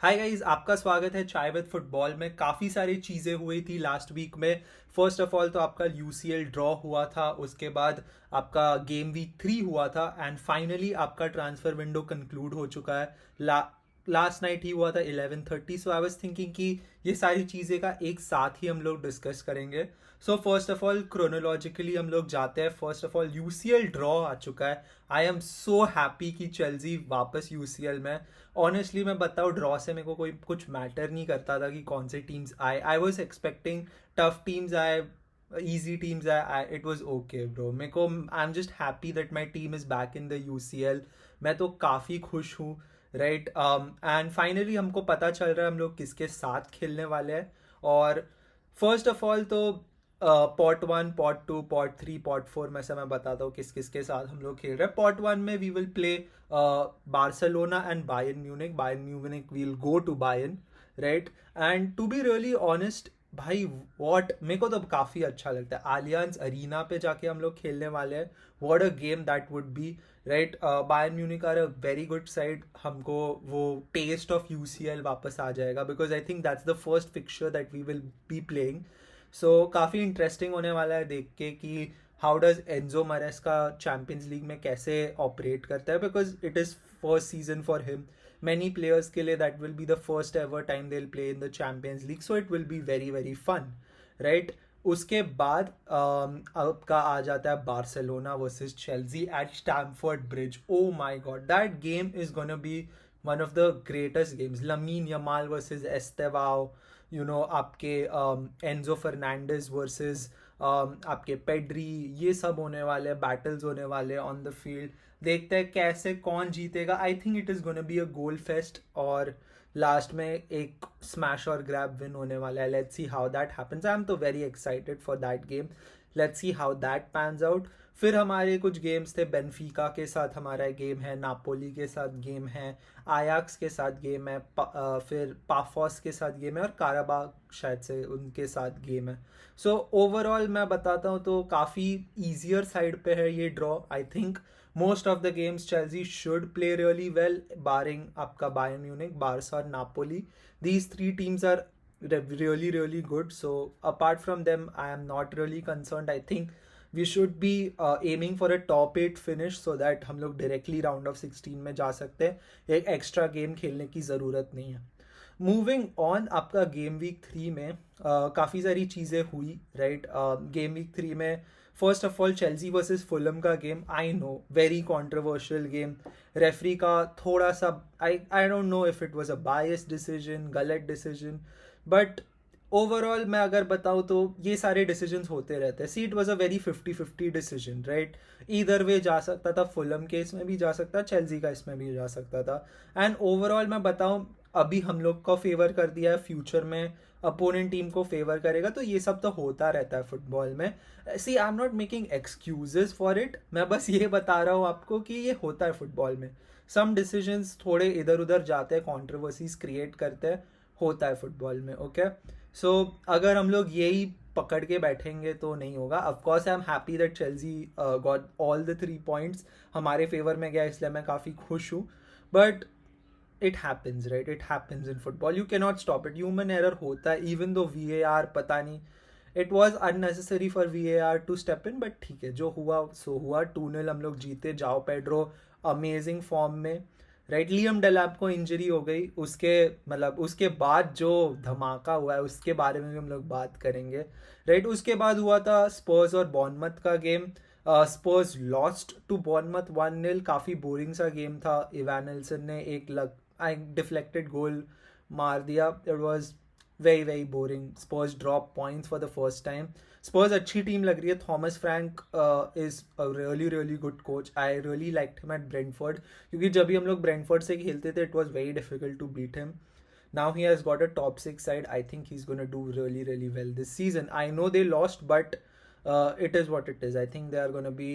Hi guys, आपका स्वागत है चाय विद फुटबॉल में। काफ़ी सारी चीज़ें हुई थी लास्ट वीक में। फर्स्ट ऑफ ऑल तो आपका यूसीएल ड्रॉ हुआ था, उसके बाद आपका गेम वीक 3 हुआ था एंड फाइनली आपका ट्रांसफ़र विंडो कंक्लूड हो चुका है। लास्ट नाइट ही हुआ था 11:30। सो आई वाज थिंकिंग कि ये सारी चीज़ें का एक साथ ही हम लोग डिस्कस करेंगे। So first of all chronologically हम लोग जाते हैं। First of all UCL draw आ चुका है। आई एम सो हैप्पी कि चेल्सी वापस यूसीएल में। ऑनेस्टली मैं बताऊँ, ड्रॉ से मेरे को कोई कुछ मैटर नहीं करता था कि कौन से टीम्स आए। I was expecting tough teams आए, easy teams it was okay bro मेरे को। I'm just happy that my team is back in the UCL। मैं तो काफ़ी खुश हूँ, राइट। एंड फाइनली हमको पता चल रहा है हम लोग किसके साथ खेलने वाले हैं। और फर्स्ट ऑफ ऑल तो पॉट 1, पॉट 2, पॉट 3, पॉट 4 में से मैं बताता हूँ किस किस के साथ हम लोग खेल रहे हैं। पॉट 1 में we will play Barcelona and Bayern Munich. Bayern Munich will go to Bayern, right. And to be really honest भाई, वॉट मेरे को तो काफ़ी अच्छा लगता है। आलियांज अरीना पे जाके हम लोग खेलने वाले हैं। What a game that would be, right. Bayern Munich are a very good side. हमको वो टेस्ट ऑफ यूसीएल वापस आ जाएगा because I think that's the first fixture that we will be playing. So काफ़ी इंटरेस्टिंग होने वाला है देख के कि how does Enzo Maresca Champions League में कैसे ऑपरेट करता है, because it is first season for him. many players के लिए that will be the first ever time they'll play in the Champions League, so it will be very very fun, right। उसके बाद आपका आ जाता है Barcelona versus Chelsea at Stamford Bridge. Oh my God, that game is gonna be one of the greatest games. Lamine Yamal versus Estevao, you know, आपके Enzo Fernandez versus आपके Pedri, ये सब होने वाले बैटल्स होने वाले ऑन द फील्ड। देखते हैं कैसे कौन जीतेगा। I think it is gonna be a goal fest और लास्ट में एक स्मैश और ग्रैब विन होने वाला है। Let's see how that happens. I am so very excited for that game. Let's see how that pans out. फिर हमारे कुछ गेम्स थे। बेनफिका के साथ हमारा गेम है, नापोली के साथ गेम है, आयाक्स के साथ गेम है, फिर पाफोस के साथ गेम है और काराबाग शायद से उनके साथ गेम है। सो ओवरऑल मैं बताता हूँ तो काफ़ी ईजियर साइड पे है ये draw. I think most of the games Chelsea should play really well, barring आपका Bayern Munich, Barca और Napoli. These three teams are really really good. So apart from them, I am not really concerned. I think we should be aiming for a top 8 finish so that हम लोग directly round of 16 में जा सकते हैं। एक extra game खेलने की ज़रूरत नहीं है। मूविंग ऑन, आपका गेम वीक 3 में काफ़ी सारी चीज़ें हुई, राइट। गेम वीक 3 में first of all Chelsea versus Fulham का game. I know, very controversial game. Referee का थोड़ा सा I don't know if it was a bias decision, गलत डिसीजन, बट ओवरऑल मैं अगर बताऊँ तो ये सारे डिसीजंस होते रहते हैं। See, it was a very 50-50 decision, right. इधर वे जा सकता था, फुलम के इसमें भी जा सकता, चेल्सी का इसमें भी जा सकता था। एंड ओवरऑल मैं बताऊँ, अभी हम लोग को फेवर कर दिया है, फ्यूचर में अपोनेंट टीम को फेवर करेगा। तो ये सब तो होता रहता है फुटबॉल में। See, I am not making excuses for it. मैं बस ये बता रहा हूँ आपको कि ये होता है फुटबॉल में। सम डिसीजंस थोड़े इधर उधर जाते हैं, कॉन्ट्रोवर्सीज क्रिएट करते हैं, होता है फुटबॉल में, ओके। सो अगर हम लोग यही पकड़ के बैठेंगे तो नहीं होगा। Of course I am happy that Chelsea got all the 3 points, हमारे फेवर में गया, इसलिए मैं काफ़ी खुश हूँ। But it happens, right. It happens in football, you cannot stop it. Human error होता है। इवन दो VAR, पता नहीं, it was unnecessary for VAR to step in, but ठीक है, जो हुआ सो हुआ। 2-0 हम लोग जीते। जाओ पेड्रो अमेजिंग फॉर्म में, राइट। लियम डेलैप को इंजरी हो गई, उसके मतलब उसके बाद जो धमाका हुआ है उसके बारे में भी हम लोग बात करेंगे, राइट। उसके बाद हुआ था स्पर्स और बॉर्नमथ का गेम। Spurs lost to Bournemouth 1-0। काफ़ी बोरिंग सा गेम था। इवान नेल्सन ने एक डिफ्लेक्टेड गोल मार दिया। It was very very boring. Spurs drop points for the first time. Spurs अच्छी टीम लग रही है। Thomas Frank is a really really good coach. I really liked him at Brentford, क्योंकि जब भी हम लोग ब्रेंटफोर्ड से खेलते थे it was very difficult to beat him. Now he has got a top 6 side. I think he's going to do really really well this season. I know they lost, but it is what it is. I think they are going to be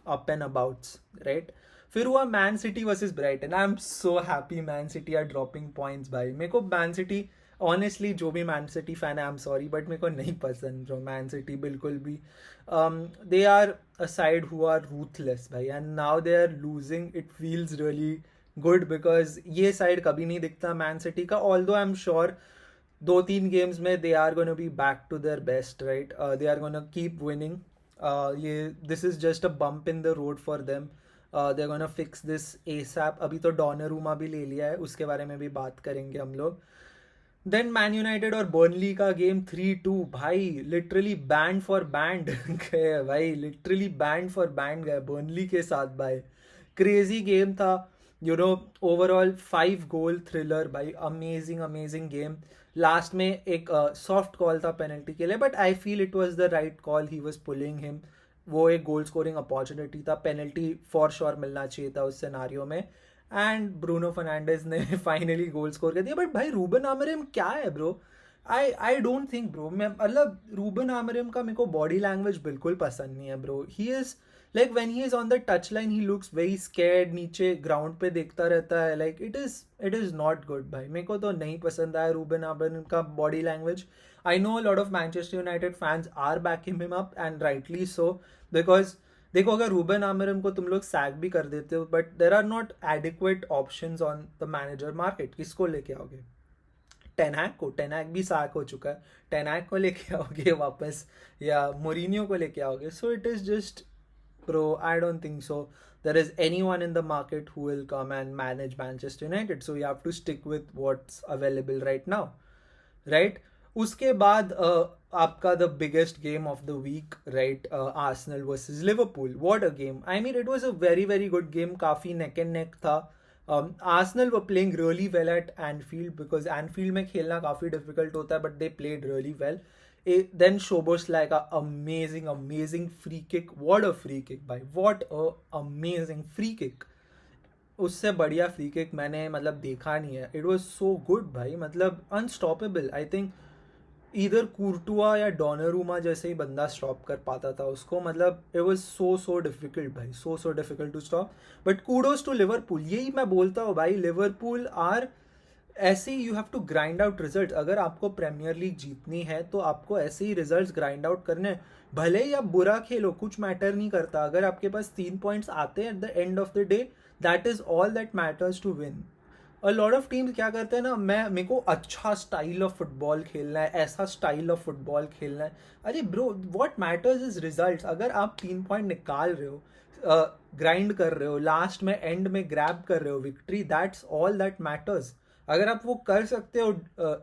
up and abouts, right? फिर हुआ Man City versus Brighton. I am so happy Man City are dropping points भाई। मेरे को man city, honestly जो भी man city fan है, I am sorry, but मेरे को नहीं पसंद जो मैन सिटी बिल्कुल भी। They are a side who are ruthless भाई, and now they are losing. It feels really good, because ये साइड कभी नहीं दिखता मैन सिटी का, although I am sure 2-3 games में they are gonna be back to their best, right? They are gonna keep winning. ये this is just a bump in the road for them. They are gonna fix this ASAP. अभी तो Donnarumma भी ले लिया है, उसके बारे में भी बात करेंगे हम लोग. देन मैन यूनाइटेड और बर्नली का गेम 3-2. भाई लिटरली बैंड फॉर बैंड गए भाई, लिटरली बैंड फॉर बैंड गए बर्नली के साथ भाई. क्रेजी गेम था, you know. Overall 5 goal thriller भाई, अमेजिंग अमेजिंग गेम. लास्ट में एक सॉफ्ट कॉल था पेनल्टी के लिए, but I feel it was the right call. He was pulling him. वो एक गोल स्कोरिंग अपॉर्चुनिटी था, पेनल्टी फॉर श्योर मिलना चाहिए था उस सिनारियो में. एंड ब्रूनो फर्नांडिस ने फाइनली गोल स्कोर कर दिया. बट भाई रूबन आमोरिम क्या है bro? I don't think bro, मैं मतलब रूबन आमोरिम का मेरे को बॉडी लैंग्वेज बिल्कुल पसंद नहीं है bro. He is like when he is on the touch line he looks very scared, नीचे ग्राउंड पे देखता रहता है. Like it is not good भाई. मेरे को तो नहीं पसंद आया रूबन आमोरिम का body language. I know a lot of Manchester United fans are backing him up and rightly so, because देखो अगर रूबन आमोरिम को तुम लोग सैक भी कर देते हो, but there are not adequate options on the manager market. किसको लेके आओगे? टेनहैक को? टेनहैक भी सैक हो चुका है. टेनहैक को लेके आओगे वापस, या मोरिनियो को लेके आओगे? So it is just bro, I don't think so there is anyone in the market who will come and manage Manchester United. So you have to stick with what's available right now, right? उसके बाद आपका the biggest game of the week, right? Arsenal versus Liverpool. What a game. I mean it was a very very good game. काफ़ी neck and neck था. Arsenal were playing really well at Anfield, because Anfield में खेलना काफ़ी difficult होता है, but they played really well. Then Szoboszlai का amazing free kick. What a free kick भाई, what a amazing free kick. उससे बढ़िया फ्री किक मैंने मतलब देखा नहीं है. इट वॉज सो गुड भाई, मतलब अनस्टॉपेबल. आई थिंक इधर कुर्टुआ या डोनारूमा जैसे ही बंदा स्टॉप कर पाता था उसको. मतलब इट वॉज सो डिफिकल्ट भाई, so difficult to stop. But kudos to Liverpool. यही मैं बोलता हूँ भाई, लिवरपूल आर ऐसे ही. You have to grind out result. अगर आपको प्रीमियर लीग जीतनी है तो आपको ऐसे ही रिजल्ट ग्राइंड आउट करने हैं. भले ही आप बुरा खेलो, कुछ मैटर नहीं करता. अगर आपके पास 3 पॉइंट्स आते हैं at the end of the day, that is all that matters to win. A lot of teams क्या करते हैं ना, मेरे को अच्छा स्टाइल ऑफ फुटबॉल खेलना है, ऐसा स्टाइल ऑफ फुटबॉल खेलना है. अरे bro, what matters is results. अगर आप 3 पॉइंट निकाल रहे हो, ग्राइंड कर रहे हो, लास्ट में एंड में ग्रैब कर रहे हो victory, that's all that matters. अगर आप वो कर सकते हो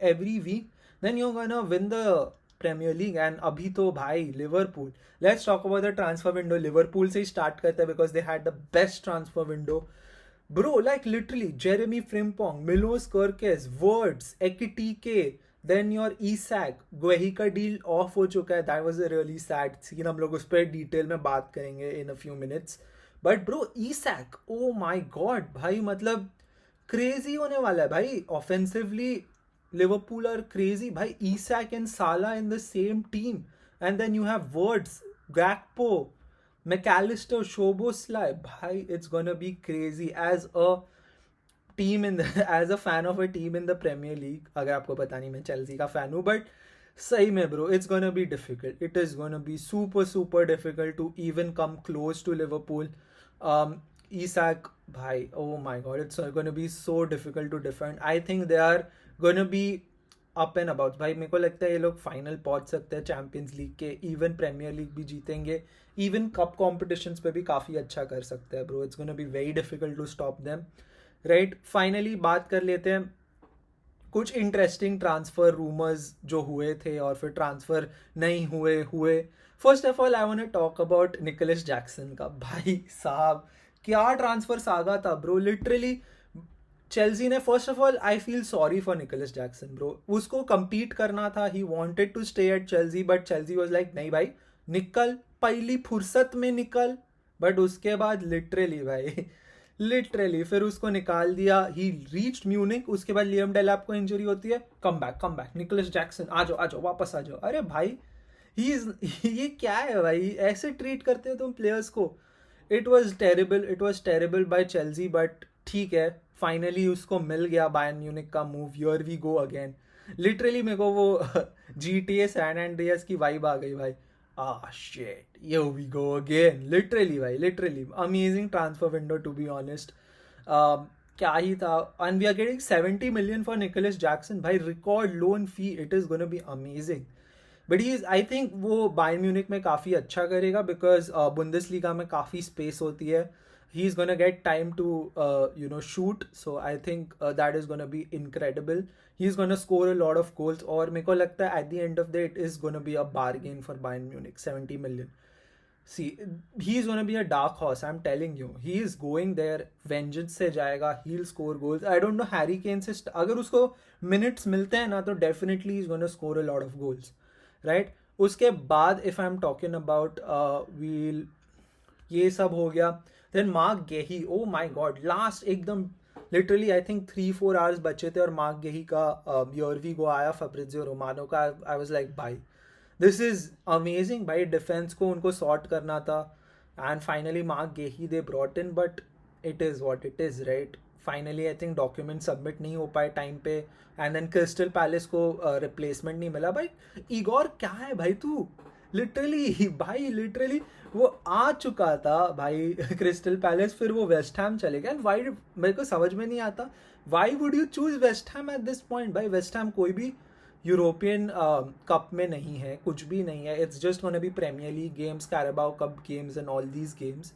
every week, then you gonna win the premiere league. And अभी तो भाई Liverpool, let's talk about the transfer window. Liverpool से ही स्टार्ट करते हैं because they had the best transfer window bro. Like literally Jeremy Frimpong, Milos Kerkez, Wirtz, Ekitike, then your Isak. Guehi का deal off हो चुका है. That was a really sad scene. हम लोग उस पर डिटेल में बात करेंगे in a few minutes. But bro Isak, oh my God भाई, मतलब क्रेजी होने वाला है भाई. ऑफेंसिवली लिवरपूल आर क्रेजी भाई. Isak and Salah in the same team, and then you have Wirtz, Gakpo, McAllister, Szoboszlai. भाई it's gonna be crazy as a team in the as a fan of a team in the Premier League. अगर आपको पता नहीं, मैं Chelsea का fan हूँ, but सही में bro it's gonna be difficult. It is gonna be super difficult to even come close to Liverpool. Isak भाई, oh my god, it's gonna be so difficult to defend. I think they are gonna be up and about भाई. मेरे को लगता है ये लोग final पहुंच सकते हैं चैंपियंस लीग के, इवन प्रीमियर लीग भी जीतेंगे, इवन कप कॉम्पिटिशन्स पे भी काफ़ी अच्छा कर सकते हैं bro. It's gonna be very difficult to stop them, right? Finally बात कर लेते हैं कुछ इंटरेस्टिंग ट्रांसफ़र रूमर्स जो हुए थे और फिर ट्रांसफ़र नहीं हुए. First of all I want to talk about Nicolas Jackson का. भाई साहब क्या ट्रांसफ़र सागा था ब्रो. लिटरली चेल्सी ने, first of all I feel sorry for Nicolas Jackson bro. उसको compete करना था, he wanted to stay at Chelsea, but Chelsea was like नहीं भाई, निकल पहली फुर्सत में निकल. बट उसके बाद लिटरली भाई लिटरली फिर उसको निकाल दिया. ही रीच्ड म्यूनिक. उसके बाद लियम डेलैप को इंजरी होती है. कम बैक निकोलस जैक्सन, आ जाओ वापस आ जाओ. अरे भाई ये क्या है भाई, ऐसे ट्रीट करते हो तुम प्लेयर्स को. It was terrible by Chelsea, but ठीक है, फाइनली उसको मिल गया बायर्न म्यूनिक का move. Here we go again. Literally मेरे को वो GTA सैन एंड्रियास की वाइब आ गई भाई. Shit, here we go again. Literally भाई, literally amazing transfer window to be honest. क्या ही था. And we are getting 70 million for Nicholas Jackson. भाई record loan fee. It is going to be amazing. But he I think वो Bayern Munich में काफ़ी अच्छा करेगा बिकॉज बुंदेसलीगा में काफ़ी स्पेस होती है. He is gonna get time to shoot, so I think that is gonna be incredible. He is gonna score a lot of goals और मेरे को लगता है at the end of the it is gonna be a bargain for Bayern Munich. 70 million. See, he is going to be a dark horse. I'm telling you, he is going there. Vengeance से जाएगा. He'll score goals. I don't know Harry Kane से अगर उसको minutes मिलते हैं ना तो definitely he's going to score a lot of goals. Right? उसके बाद if I'm talking about we'll ये सब हो गया. Then Mark Gehi. Oh my God. Last एकदम literally I think 3-4 hours बचे थे और Mark Gehi का Yervi को आया Fabrizio Romano का. I was like bye. This is amazing भाई. डिफेंस को उनको सॉर्ट करना था and finally Marc Guehi they brought in. But it is what it is right. Finally I think document submit नहीं हो पाए टाइम पे एंड देन क्रिस्टल पैलेस को रिप्लेसमेंट नहीं मिला. भाई इगोर क्या है भाई तू. लिटरली भाई लिटरली वो आ चुका था भाई क्रिस्टल पैलेस, फिर वो वेस्ट हैम चले गए. एंड वाई मेरे को समझ में नहीं आता why would you choose West Ham at this point. भाई वेस्ट हैम कोई भी यूरोपियन कप में नहीं है, कुछ भी नहीं है. It's just gonna be Premier League games, Carabao Cup games and all these games.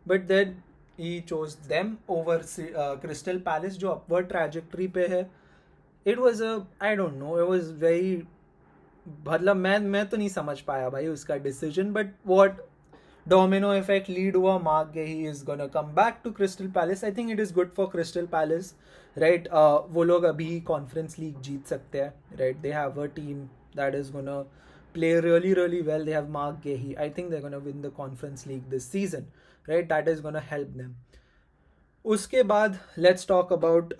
But then he chose them over Crystal Palace जो अपवर्ड ट्रैजेक्टरी पे है. It was I don't know, it was very मतलब मैं तो नहीं समझ पाया भाई उसका decision. But what domino effect lead हुआ. Marc Guehi is gonna come back to Crystal Palace. I think it is good for crystal palace right. वो लोग अभी कॉन्फ्रेंस लीग जीत सकते हैं right. They have a team that is gonna play really really well. They have Mark Gehi. I think they're gonna win the conference league this season right. That is gonna help them. उसके बाद let's talk about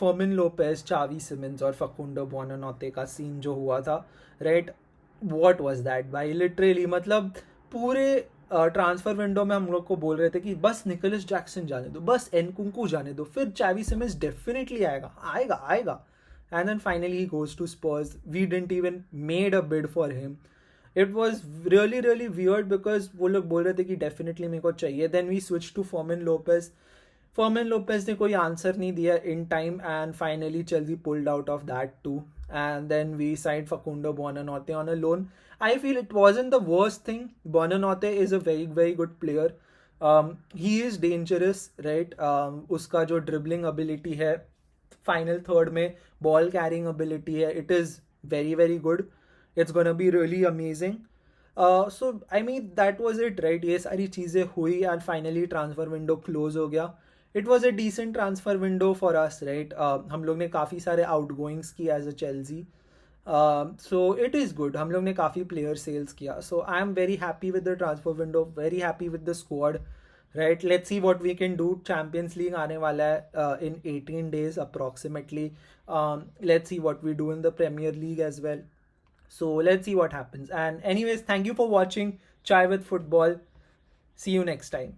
Fermin Lopez, चावी Simmons और फकुंडो बुओनानोते का scene जो हुआ था right. What was that भाई. Literally मतलब पूरे ट्रांसफर विंडो में हम लोग को बोल रहे थे कि बस निकोलस जैक्सन जाने दो, बस एनकुंकू जाने दो, फिर चावी सिमंस डेफिनेटली आएगा आएगा आएगा. And then finally he goes to Spurs. We didn't even made a bid for him. It was really really weird because वो लोग बोल रहे थे कि डेफिनेटली मेरे को चाहिए. Then we switch to Fermin Lopez. Fermin Lopez ने कोई आंसर नहीं दिया in time and finally Chelsea pulled out of that too. And then we signed Facundo Buonanotte on a loan. I feel it wasn't the worst thing. Buonanotte is a very very good player. He is dangerous, right? उसका जो dribbling ability है, final third में ball carrying ability है, it is very very good. It's gonna be really amazing. So I mean that was it, right? ये सारी चीज़ें हुई and finally transfer window close हो गया. It was a decent transfer window for us right. हम लोग ने काफ़ी सारे आउटगोइंग्स किया as a Chelsea. So it is good. हम लोग ने काफ़ी प्लेयर सेल्स किया. So I am very happy with the transfer window, very happy with the squad right. Let's see what we can do. Champions League आने वाला है in 18 days approximately. Let's see what we do in the premiere League as well. So let's see what happens. And anyways, thank you for watching Chai with football. See you next time.